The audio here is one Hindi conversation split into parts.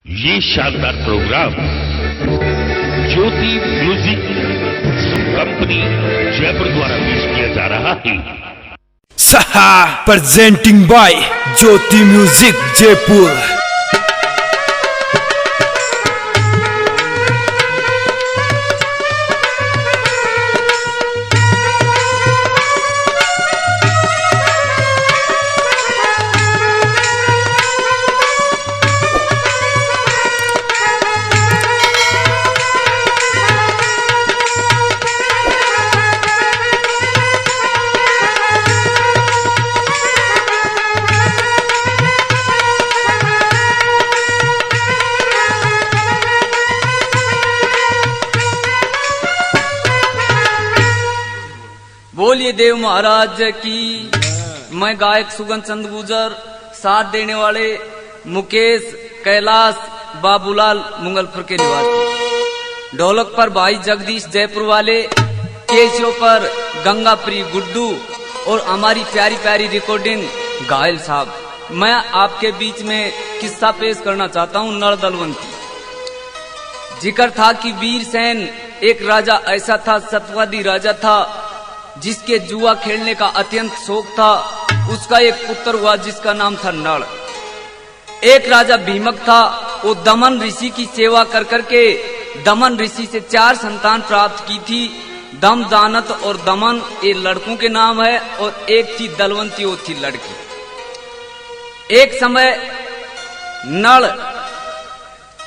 ये शानदार प्रोग्राम ज्योति म्यूजिक कंपनी जयपुर द्वारा पेश किया जा रहा है। सहा presenting by Jyoti music Jaipur. बोलिए देव महाराज की। मैं गायक सुगन चंद गुजर, साथ देने वाले मुकेश, कैलाश, बाबूलाल मुगलपुर के निवासी, ढोलक पर भाई जगदीश जयपुर वाले, केसियों पर गंगाप्री गुड्डू और हमारी प्यारी प्यारी रिकॉर्डिंग घायल साहब। मैं आपके बीच में किस्सा पेश करना चाहता हूँ। नल दलवंती। जिक्र था कि वीर सेन एक राजा ऐसा था, सत्यवादी राजा था, जिसके जुआ खेलने का अत्यंत शौक था। उसका एक पुत्र हुआ जिसका नाम था नल। एक राजा भीमक था, वो दमन ऋषि की सेवा कर करके दमन ऋषि से 4 संतान प्राप्त की थी। दम, दानत और दमन ये लड़कों के नाम है, और एक थी दलवंती, वो थी लड़की। एक समय नल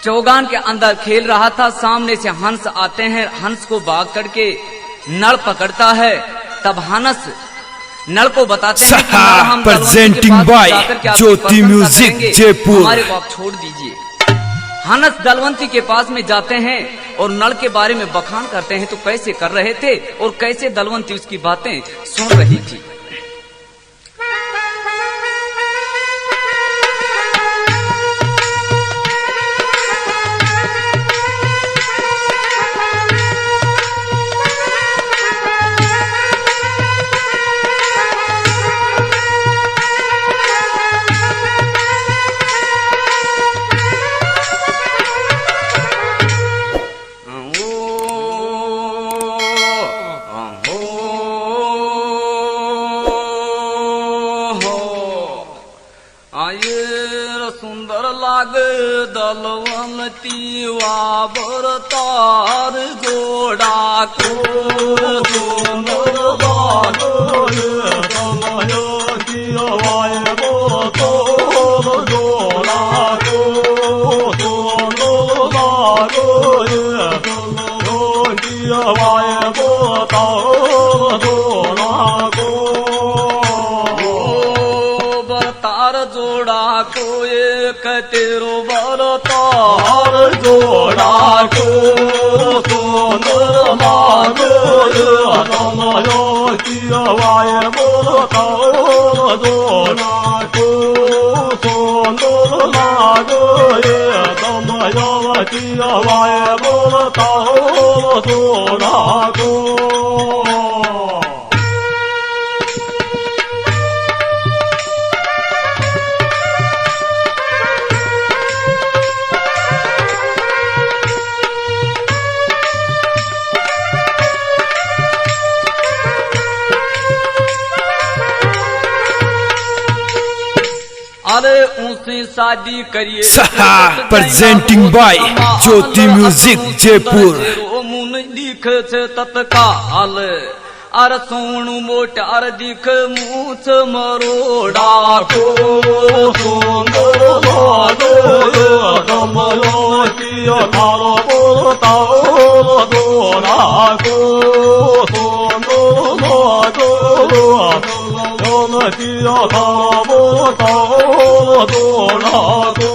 चौगान के अंदर खेल रहा था। सामने से हंस आते हैं, हंस को भाग करके नल पकड़ता है। तब हंस नल को बताते हैं कि नल हम presenting by Jyoti music Jaipur, हमारे को आप छोड़ दीजिए। हंस दलवंती के पास में जाते हैं और नल के बारे में बखान करते हैं, तो कैसे कर रहे थे और कैसे दलवंती उसकी बातें सुन रही थी। सुंदर लाग दलवंती वाबर तार जोड़ा को, सुंदर लाग दलवंती वाबर तार जोड़ा को, सुंदर लाग दलवंती वाबर तार जोड़ा को। जोड़ा को एक तेरो बरतार जोड़ा को, सुंदर लागो दमयो कियावाय बरतार जोड़ा को, सुंदर लागो दमयो कियावाय बरतार जोड़ा को। अरे उनसे शादी करिए। सहा presenting by Jyoti music Jaipur. मुन दिख से तत्काल, अर सोणु मोटार दिख मूछ मरोड़ा को, सुंदर लागो दमयो कियावार बरतार जोड़ा को, सुंदर लागो दमयो कियावार बरतार जोड़ा को।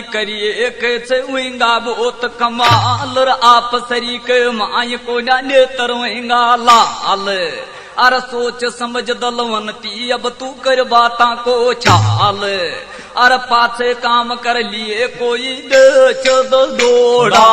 शादी करिए कैसे हुएगा बहुत कमाल और आप शरीक माय को ने तरवेगा लाल। अरे सोच समझ दलवंती अब तू कर बाता को छाल। अरे पाछे काम कर लिए कोई देख दौड़ा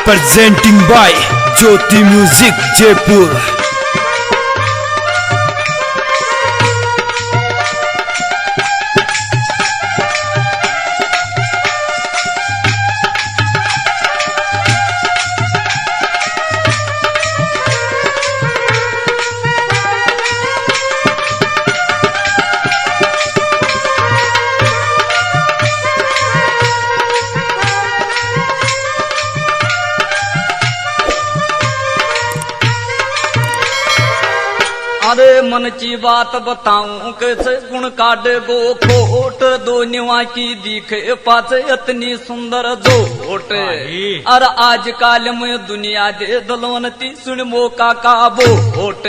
presenting by Jyoti Music Jaipur। अरे मन की बात बताऊं कैसे गुण काटे गो खोट दो निवा की दिखे पाचे इतनी सुंदर जोट। अरे आज काल में दुनिया दे दलवंती सुन मौका का बोट।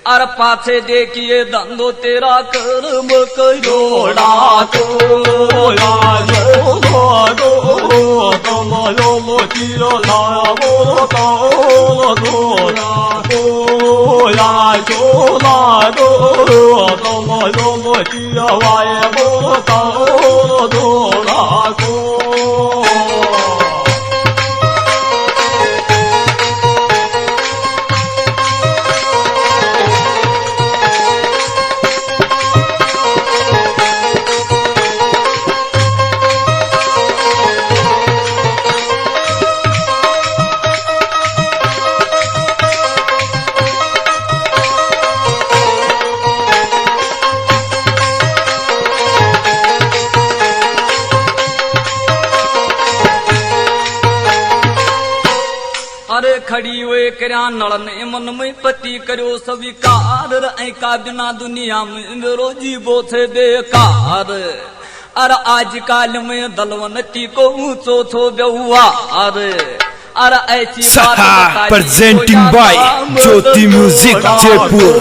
अरे पाछे देखिए धंधो तेरा कर्म करोड़ा अरे खड़ी हुए करा नड़ने मन में पति करो स्वीकार। का बिना दुनिया में मेरो जीवो से बेकार। अरे आज काल में दलवंती को ऊंचो छो व्यवहार। अरे ऐसी बात presenting by Jyoti Music Jaipur।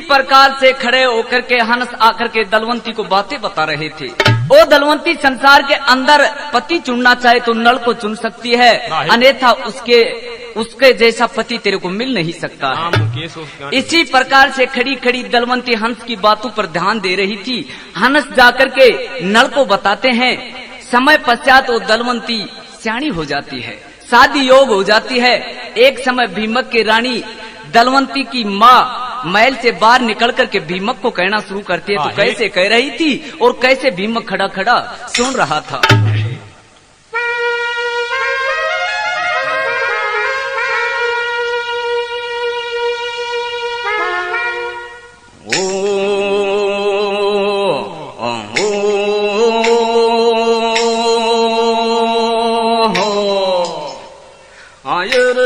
प्रकार से खड़े होकर के हंस आकर के दलवंती को बातें बता रहे थे। ओ दलवंती, संसार के अंदर पति चुनना चाहे तो नल को चुन सकती है, अन्यथा उसके जैसा पति तेरे को मिल नहीं सकता है। इसी प्रकार से खड़ी खड़ी दलवंती हंस की बातों पर ध्यान दे रही थी। हंस जाकर के नल को बताते हैं। समय पश्चात वो दलवंती सियाणी हो जाती है, शादी योग हो जाती है। एक समय भीमक की रानी दलवंती की माँ महल से बाहर निकल करके भीमक को कहना शुरू करती है। तो कैसे कह रही थी और कैसे भीमक खड़ा खड़ा सुन रहा था।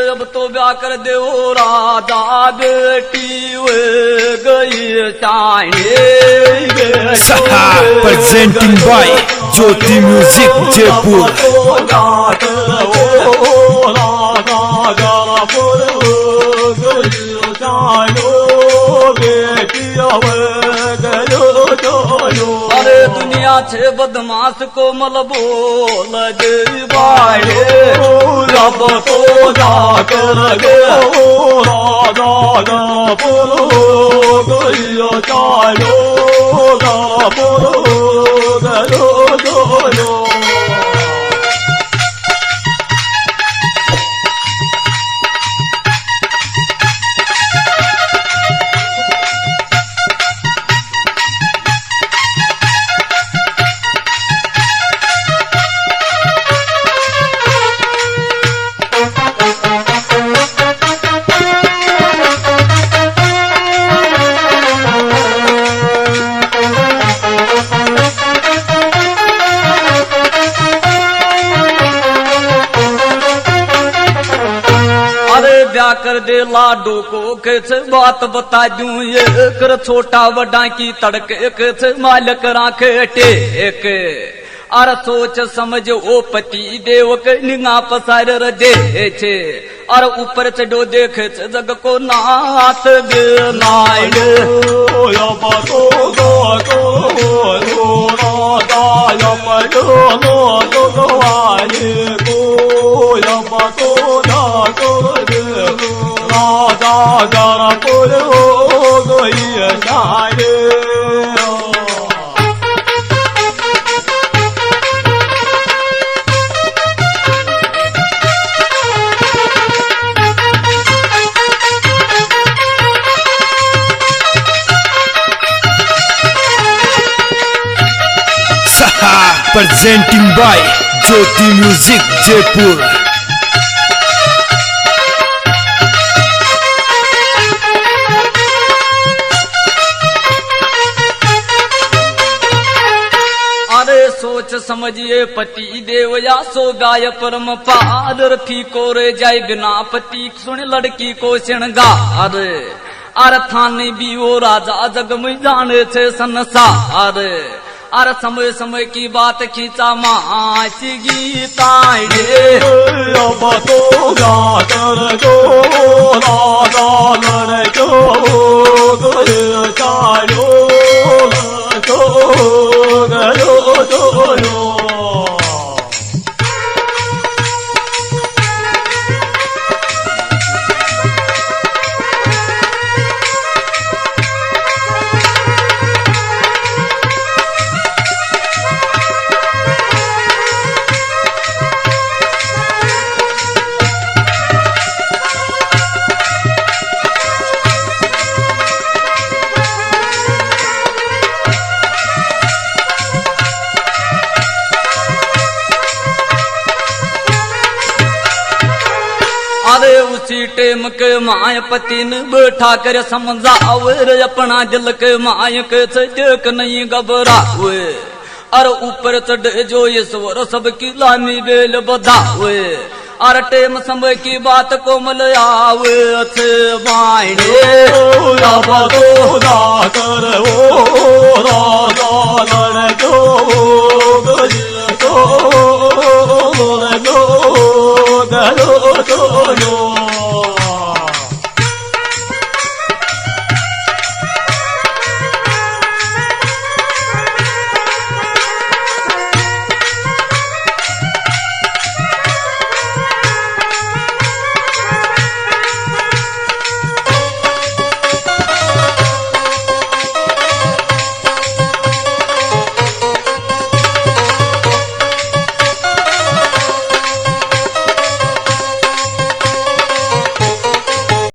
अब तो ब्याह कर दो राजा बेटी वे गई presenting by Jyoti Music Jaipur। बेटी अरे दुनिया छे बदमाश को मलबो लगे बाड़े जब तो जाकर गे राजा बोलो गयो चालो बोलो गयो कर दे लाडो को कैसे बात बता दूं ये कर छोटा बड़ा की तड़के कैसे मालिक राखे टेक अर सोच समझ ओ पति देव के निगा पसार रजे छे और ऊपर चढ़ो देखे छे जग को नाथ गे नाइड या बातो गो राजा पड़ो नो आए को या बातो राजा जरा पड़ो गई सारे presenting by Jyoti Music Jaipur. अरे सोच समझिए पति देव या सो गाय परम पादर फीको रे जाय बिना पति सुन लड़की को श्रृंगार अर थाने भी वो राजा जग में जाने छे संसार अर समय समय की बात खींचा माच गीता तो गातर जो राजा लड़ जो चालो जो अरे उसी टेम के माय पति ने बैठा कर समझावे अपना दिल के माय के देख नहीं घबरावे और ऊपर चढ़े जो ईश्वर सबकी लामी बेल बधावे और टेम समय की बात को मल आवे अच्छे बाइने कर